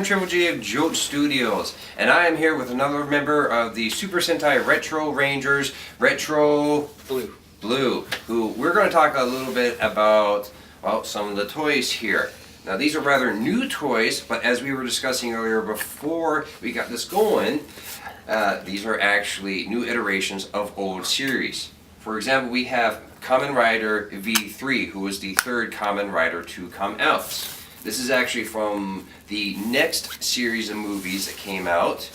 I'm Jeans of Jolt Studios, and I am here with another member of the Super Sentai Retro Rangers, Retro Blue, who we're going to talk a little bit about, well, some of the toys here. Now, these are rather new toys, but as we were discussing earlier before we got this going, these are actually new iterations of old series. For example, we have Kamen Rider V3, who was the third Kamen Rider to come out. This is actually from the next series of movies that came out.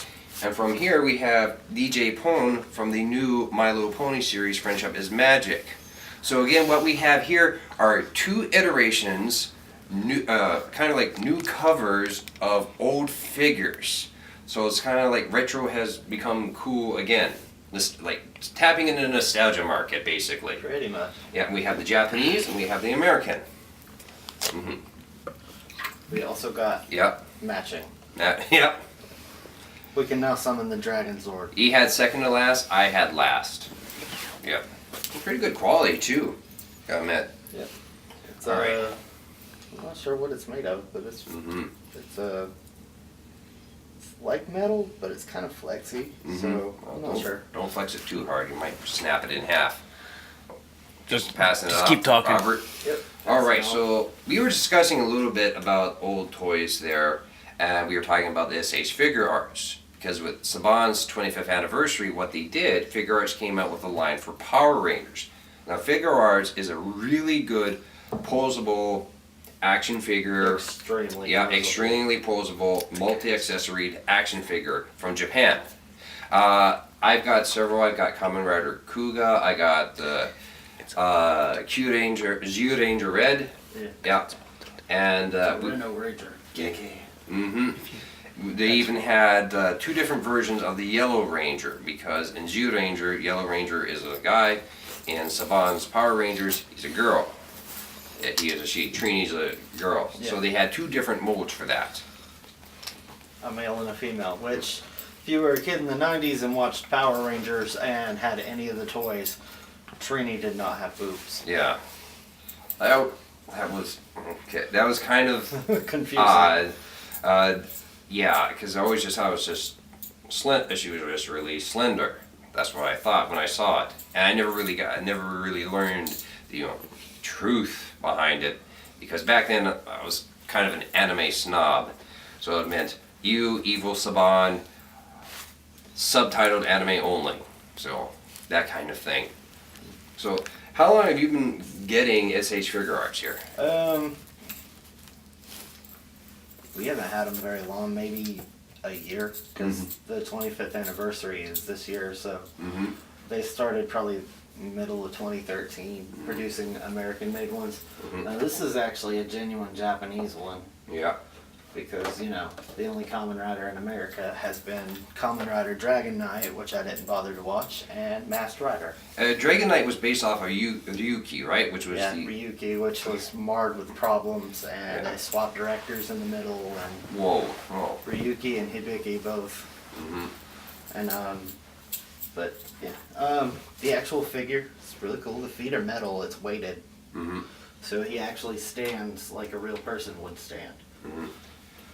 And from here we have DJ Pone from the new My Little Pony series, Friendship is Magic. So again, what we have here are two iterations, new, kind of like new covers of old figures. So it's kind of like retro has become cool again. This, like tapping into the nostalgia market, basically. Pretty much. Yeah, we have the Japanese and we have the American. Mm-hmm. We also got matching. Yep. We can now summon the Dragon Zord. He had second to last, I had last. Yep. Pretty good quality too, gotta admit. Yep. It's Alright. I'm not sure what it's made of, but it's it's like metal, but it's kind of flexy, so I'm not sure. Don't flex it too hard, you might snap it in half. Just passing it off. keep talking. Robert. Yep. Alright, so we were discussing a little bit about old toys there, and we were talking about the SH Figuarts. Because with Saban's 25th anniversary, what they did, Figuarts came out with a line for Power Rangers. Now, Figuarts is a really good posable action figure. Extremely. Yeah, posable. extremely posable, multi-accessory action figure from Japan. I've got several. I've got Kamen Rider Kuga. I got the Zyu Ranger Red. Yeah. And Reno Ranger. They even had two different versions of the Yellow Ranger, because in Zyu Ranger, Yellow Ranger is a guy. In Saban's Power Rangers, he's a girl. He is a she. Trini's a girl. Yeah. So they had two different molds for that. A male and a female, which if you were a kid in the 90s and watched Power Rangers and had any of the toys, Trini did not have boobs. Yeah. That was okay. That was kind of confusing. odd. Yeah, because I always just thought it was just she was just really slender. That's what I thought when I saw it, and I never really learned the truth behind it, because back then I was kind of an anime snob, so it meant you, Evil Saban, subtitled anime only, so that kind of thing. So, how long have you been getting SH Figuarts here? We haven't had them very long, maybe a year, because the 25th anniversary is this year, so they started probably middle of 2013 producing American-made ones. Now this is actually a genuine Japanese one. Yeah. Because, the only Kamen Rider in America has been Kamen Rider Dragon Knight, which I didn't bother to watch, and Masked Rider. Dragon Knight was based off of Ryuki, right? Which was Ryuki, which was marred with problems, and they swapped directors in the middle, and Ryuki and Hibiki both. And the actual figure is really cool. The feet are metal. It's weighted, so he actually stands like a real person would stand.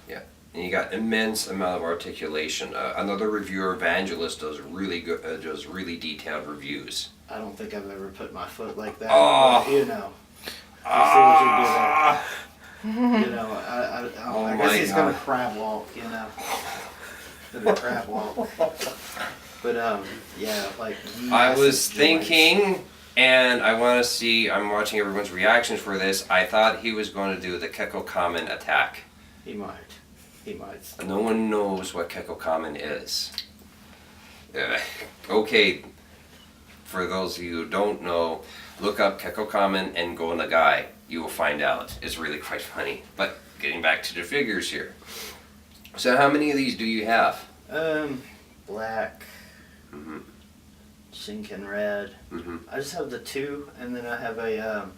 Yeah, and you got immense amount of articulation. Another reviewer, Evangelist, does really good, does really detailed reviews. I don't think I've ever put my foot like that. Oh. But, you see what you do there. I guess he's gonna crab walk. Gonna crab walk. But I was thinking, and I want to see. I'm watching everyone's reactions for this. I thought he was going to do the Kekko Kamen attack. He might. No one knows what Kekko Kamen is. Okay, for those of you who don't know, look up Kekko Kamen and Go Nagai. You will find out. It's really quite funny. But getting back to the figures here. So how many of these do you have? Black. Shinken Red. I just have the two, and then I have a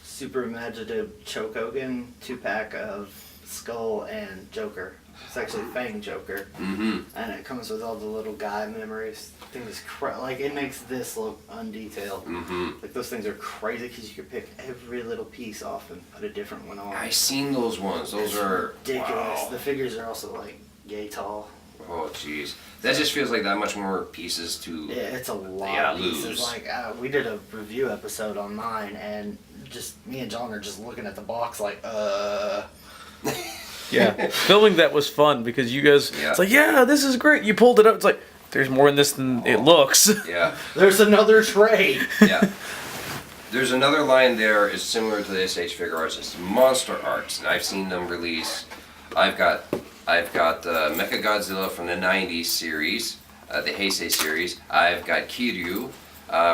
super imaginative Chokogan 2-pack of Skull and Joker. It's actually Fang Joker. Mm-hmm. And it comes with all the little guy memories. Things like it makes this look undetailed. Mm-hmm. Like those things are crazy because you can pick every little piece off and put a different one on. I seen those ones. Those are ridiculous. wow. The figures are also like yay tall. Oh jeez, that just feels like that much more pieces to. Yeah, it's a lot Yeah, of pieces. lose. Like we did a review episode on mine, and just me and John are just looking at the box like, Yeah, filming that was fun because you guys, Yeah. it's like, yeah, this is great. You pulled it up. It's like, there's more in this than it looks. Yeah, There's another tray. yeah. There's another line there is similar to the SH Figuarts. It's Monster Arts, and I've seen them release. I've got Mecha Godzilla from the '90s series, the Heisei series. I've got Kiryu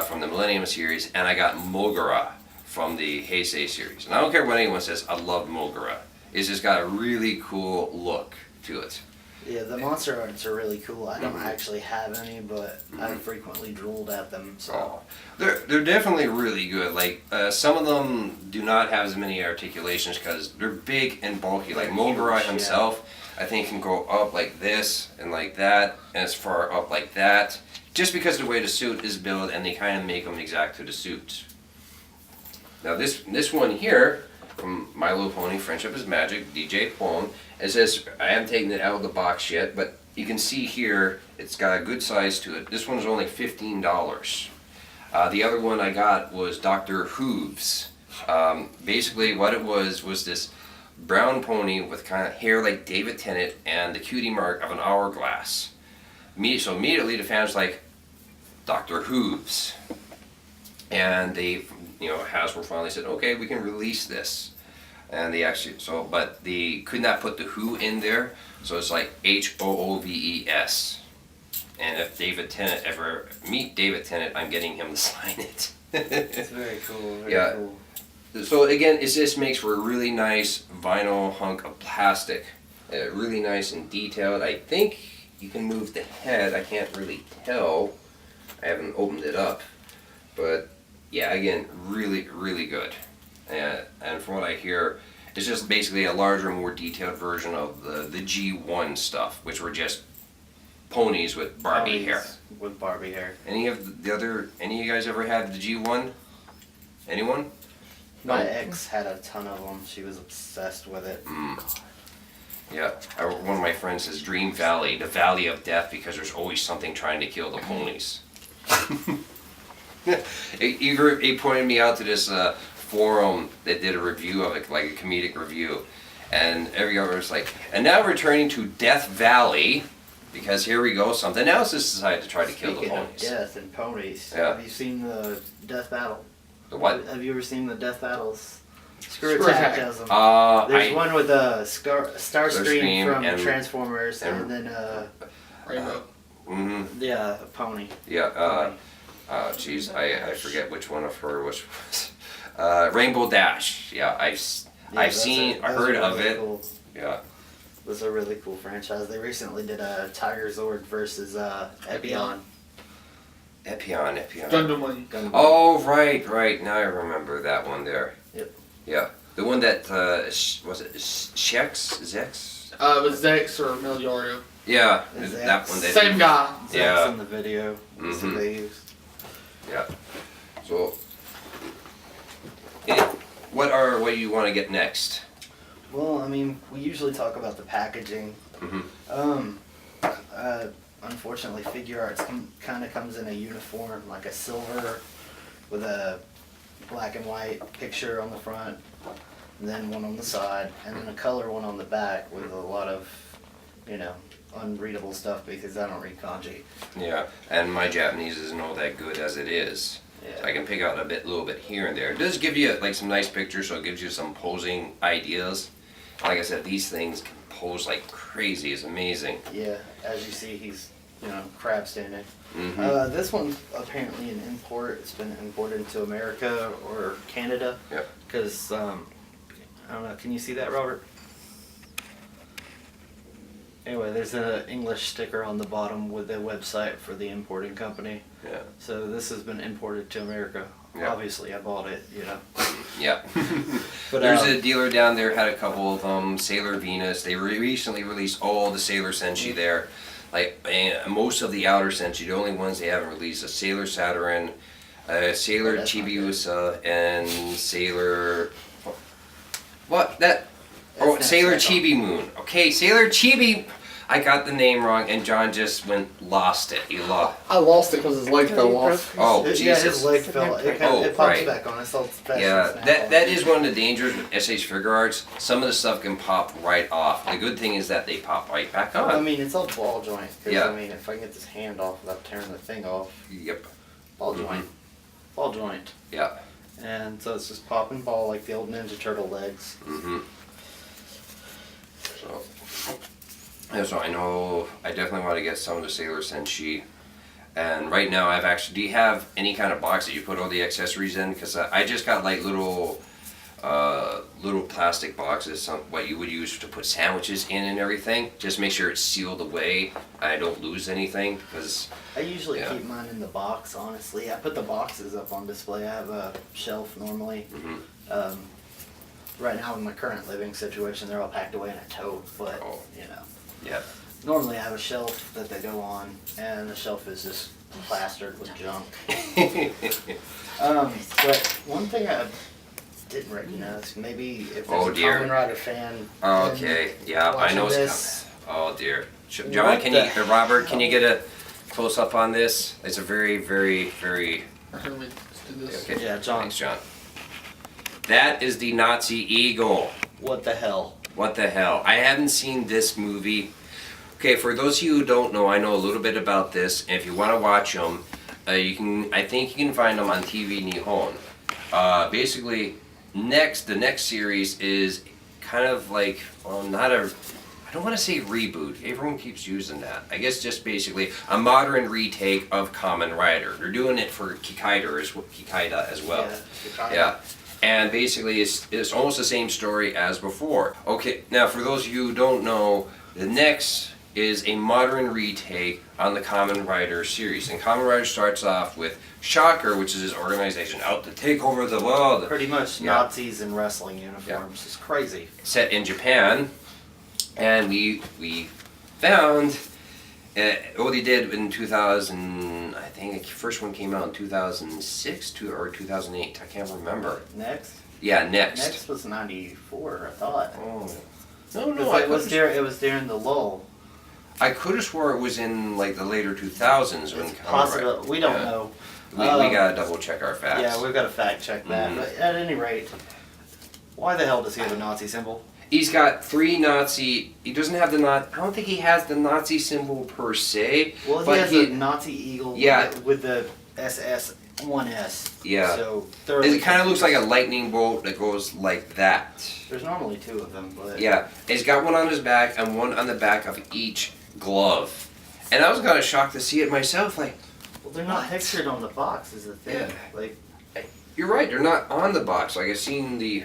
from the Millennium series, and I got Mogura from the Heisei series. And I don't care what anyone says, I love Mogura. It's just got a really cool look to it. Yeah, the monster arts are really cool. I don't actually have any, but I frequently drooled at them. So Oh, they're definitely really good. Like some of them do not have as many articulations because they're big and bulky. Like They're Mogura huge, himself, I think can go up like this and like that, and as far up like that. Just because of the way the suit is built, and they kind of make them exact to the suit. Now this one here from My Little Pony: Friendship is Magic, DJ Pone. It says I haven't taken it out of the box yet, but you can see here it's got a good size to it. This one's only $15. The other one I got was Dr. Hooves. Basically, what it was this brown pony with kind of hair like David Tennant and the cutie mark of an hourglass. So immediately the fans like Dr. Hooves, and they, Hasbro finally said, okay, we can release this. And they actually, but they could not put the Who in there, so it's like Hooves. And if David Tennant ever meet David Tennant, I'm getting him to sign it. it's very cool. Very Yeah. cool. So again, it just makes for a really nice vinyl hunk of plastic, really nice and detailed. I think you can move the head. I can't really tell. I haven't opened it up, but yeah, again, really, really good. And from what I hear, it's just basically a larger, more detailed version of the G1 stuff, which were just ponies with Barbie Ponies hair. With Barbie hair. Any of you guys ever had the G1? Anyone? My No. ex had a ton of them. She was obsessed with it. Yeah, one of my friends says Dream Valley, the Valley of Death, because there's always something trying to kill the ponies. He pointed me out to this forum that did a review of it, like a comedic review, and every other was like, and now returning to Death Valley, because here we go, something else has decided to try to kill the Speaking of ponies. death and ponies, Yeah. have you seen the death battle? The what? Have you ever seen the death battles? Screw Screw Attack Attack. does them. I There's one with Starscream Starscream from and- Transformers, and then Rainbow. yeah, a pony. yeah, geez, I forget which one of her was. Rainbow Dash. Yeah, I've That's heard of really it. Cool. Yeah. It was a really cool franchise. They recently did a Tiger Zord versus Epion. Epion. Gundam Wing. Gundam. Oh, right. Now I remember that one there. Yep. Yeah. The one that, was it Zex? It was Zex or Milliardo. Yeah, Zex. that one. Same guy. That's Yeah. in the video. That's what Mhm. they used. Yeah. So, what do you want to get next? Well, I mean, we usually talk about the packaging. Mhm. Unfortunately, Figuarts kind of comes in a uniform, like a silver with a black and white picture on the front, and then one on the side, and then a color one on the back with a lot of, unreadable stuff because I don't read kanji. Yeah, and my Japanese isn't all that good as it is. Yeah. I can pick out a little bit here and there. It does give you like some nice pictures, so it gives you some posing ideas. Like I said, these things can pose like crazy. It's amazing. Yeah, as you see, he's, crab standing. Mhm. This one's apparently an import. It's been imported into America or Canada. Yep. Because, I don't know, can you see that, Robert? Anyway, there's an English sticker on the bottom with the website for the importing company. Yeah. So this has been imported to America. Yeah. Obviously, I bought it, you know. Yeah. But There's a dealer down there, had a couple of them. Sailor Venus. They recently released all the Sailor Senshi there. Like, and most of the outer Senshi, the only ones they haven't released are Sailor Saturn, Sailor that's not Chibiusa, and Sailor... What? That... That's Oh, not Sailor Sailor. Chibi Moon. Okay, Sailor Chibi... I got the name wrong, and John just lost it. He lost... I lost it because his leg fell off. Oh, Yeah, Jesus. his leg fell. It Oh, pops right. back on. It's all fast Yeah, and snap that on. is one of the dangers with SH Figuarts. Some of the stuff can pop right off. The good thing is that they pop right back I on. mean, it's all ball joint. 'Cause, Yeah. I mean, if I can get this hand off without tearing the thing off, Yep. ball joint. Ball joint. Yeah. And so it's just popping ball like the old Ninja Turtle legs. Mm-hmm. So, yeah, so I know I definitely want to get some of the Sailor Senshi. And right now I've actually, do you have any kind of box that you put all the accessories in? Because I just got like little plastic boxes, what you would use to put sandwiches in and everything. Just make sure it's sealed away. I don't lose anything because I usually Yeah. keep mine in the box, honestly. I put the boxes up on display. I have a shelf normally. Mhm. Right now in my current living situation, they're all packed away in a tote, but, Oh. you know. yeah. Normally I have a shelf that they go on, and the shelf is just plastered with junk. But one thing I didn't recognize, maybe if Oh, there's a dear. Kamen Rider fan. Okay, yeah, I know watching it's this. coming. Oh dear. John, What can the you, Robert, can you get a close up on this? It's a very, very, very. Here, let me just do this. Okay. Yeah, John. Thanks, John. That is the Nazi Eagle. What the hell? What the hell? I haven't seen this movie. Okay, for those of you who don't know, I know a little bit about this. And if you want to watch them, you can. I think you can find them on TV Nihon. Basically, the next series is kind of like, well, not a. I don't want to say reboot. Everyone keeps using that. I guess just basically a modern retake of Kamen Rider. They're doing it for Kikaida as well. Yeah. And basically, it's almost the same story as before. Okay, now for those of you who don't know, the next is a modern retake on the Kamen Rider series. And Kamen Rider starts off with Shocker, which is his organization out to take over the world. Pretty much Yeah. Nazis in wrestling uniforms. It's crazy. Set in Japan. And we found, what they did in 2000, I think the first one came out in 2006 or 2008. I can't remember. Next? Yeah, next. Next was 94, I thought. Oh. No, Because it was during the lull. I could have swore it was in like the later 2000s when It's Kamen possible. Rider- We don't yeah. know. We gotta double check our facts. Yeah, we've got to fact check that. Mhm. But at any rate, why the hell does he have a Nazi symbol? He's got 3 Nazi. He doesn't have the Nazi. I don't think he has the Nazi symbol per se. Well, he but has a Nazi eagle Yeah. with the SS1S. Yeah. So It kind of looks like a lightning bolt that goes like that. There's normally 2 of them, but Yeah, he's got one on his back and one on the back of each glove. And I was kind of shocked to see it myself. Like, well, they're not What? pictured on the box. Is the thing. Yeah. Like, you're right, they're not on the box. Like, I've seen the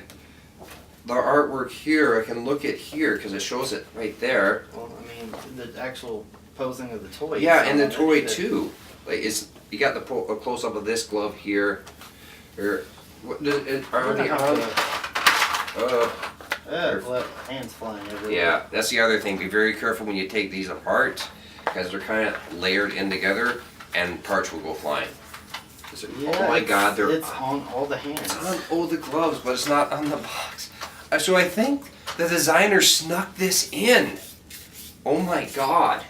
artwork here. I can look at here because it shows it right there. well, I mean, the actual posing of the toy. is Yeah, and the on it. toy too. Like, you got a close up of this glove here. Or what? Are they on? Hands flying everywhere. Yeah, that's the other thing. Be very careful when you take these apart because they're kind of layered in together, and parts will go flying. So- Yeah, oh my God, they're it's on all the hands. it's on all the gloves, but it's not on the box. So I think the designer snuck this in. Oh my God.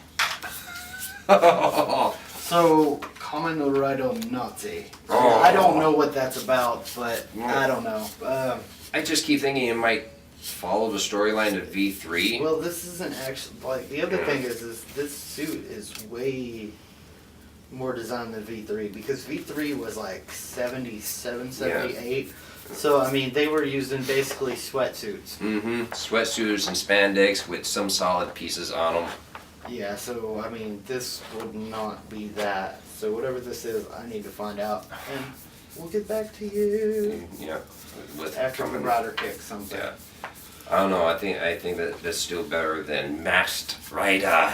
So, Kamen Rider Nazi. Oh. I don't know what that's about, but I don't know. I just keep thinking it might follow the storyline of V3. Well, this isn't actually like the other thing is this suit is way more designed than V3 because V3 was like 77, 78. So I mean, they were using basically sweatsuits. Mm-hmm. Sweatsuits and spandex with some solid pieces on them. Yeah. So I mean, this would not be that. So whatever this is, I need to find out, and we'll get back to you Yeah. With after the Kamen- rider kick something. Yeah. I don't know. I think that that's still better than Masked Rider.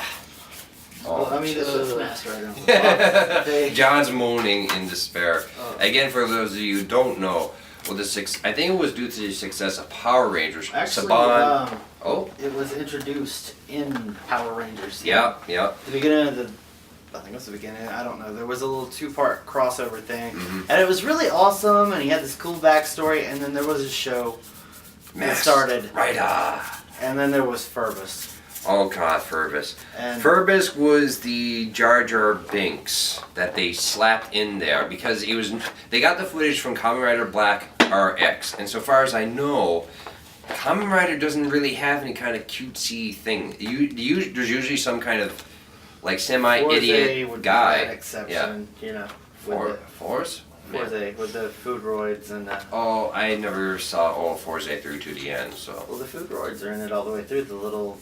Well, I mean, this is Masked Rider. On the box. John's moaning in despair. Oh. Again, for those of you who don't know, well, I think it was due to the success of Power Rangers. Actually, Saban. Oh, it was introduced in Power Rangers. yeah. The beginning of I think it was the beginning, I don't know. There was a little 2-part crossover thing. Mm-hmm. And it was really awesome, and he had this cool backstory, and then there was a show that Masked started, Rider. and then there was Furbus. Oh God, Furbus. And Furbus was the Jar Jar Binks that they slapped in there because it was. They got the footage from Kamen Rider Black RX, and so far as I know, Kamen Rider doesn't really have any kind of cutesy thing. There's usually some kind of like Forze semi-idiot would guy. be an exception, you know. With Force? the Forze, with the food roids and the... Oh, I never saw all Forze through to the end, so. Well, the food roids are in it all the way through. The little,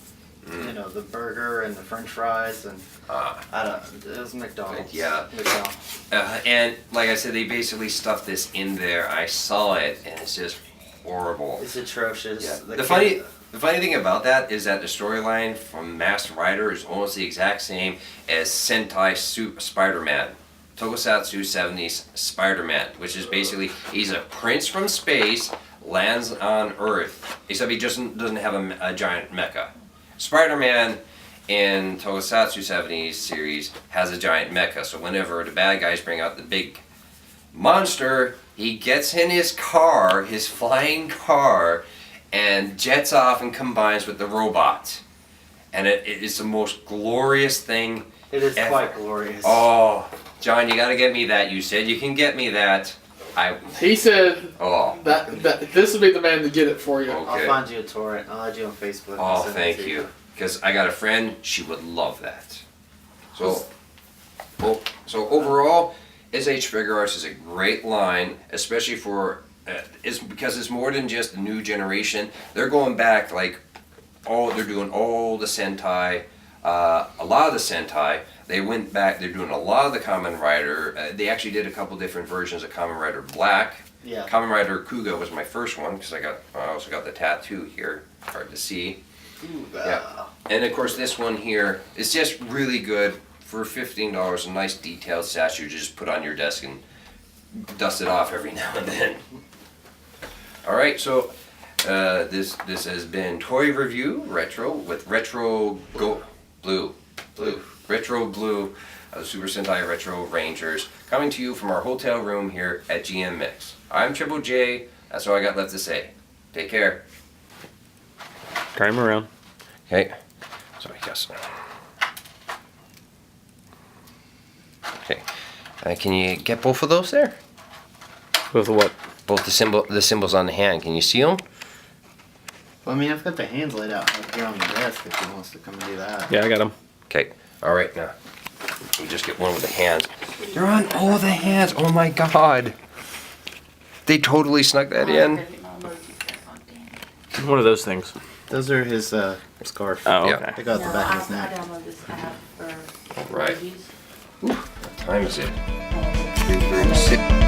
you know, the burger and the french fries and... I don't... It was McDonald's. Yeah. McDonald's. And like I said, they basically stuffed this in there. I saw it, and it's just horrible. It's atrocious. Yeah. The funny thing about that is that the storyline from Masked Rider is almost the exact same as Sentai Spider-Man. Tokusatsu 70s Spider-Man, which is basically, he's a prince from space, lands on Earth, except he just doesn't have a giant mecha. Spider-Man in Tokusatsu 70s series has a giant mecha, so whenever the bad guys bring out the big monster, he gets in his car, his flying car, and jets off and combines with the robot. And it is the most glorious thing It is ever. quite glorious. Oh, John, you gotta get me that. You said you can get me that. He said Oh, that this would be the man to get it for you. Okay. I'll find you a torrent. I'll add you on Facebook. and oh, send it thank to you. Because I got a friend, she would love that. So overall, SH Figuarts is a great line, especially for because it's more than just a new generation. They're going back like they're doing all the Sentai, a lot of the Sentai. They went back. They're doing a lot of the Kamen Rider. They actually did a couple different versions of Kamen Rider Black. Yeah. Kamen Rider Kuga was my first one because I also got the tattoo here. Hard to see. Ooh, Yeah. And of course this one here is just really good for $15. A nice detailed statue to just put on your desk and dust it off every now and then. All right, so this has been Toy Review Retro with Retro Blue, Retro Blue, Super Sentai Retro Rangers, coming to you from our hotel room here at GMX. I'm Triple J. That's all I got left to say. Take care. Carry him around. Okay. So I guess. Okay. Can you get both of those there? With what? Both the symbols on the hand. Can you see them? Well, I mean, I've got the hands laid out here on the desk if he wants to come and do that. Yeah, I got him. Okay. All right. Now, we just get one with the hands. They're on all the hands. Oh my God. They totally snuck that in. What are those things? Those are his scarf. Oh, Yeah. okay. They got the back of his neck. I downloaded this app for Right. emojis. What time is it? Oh, 3:36.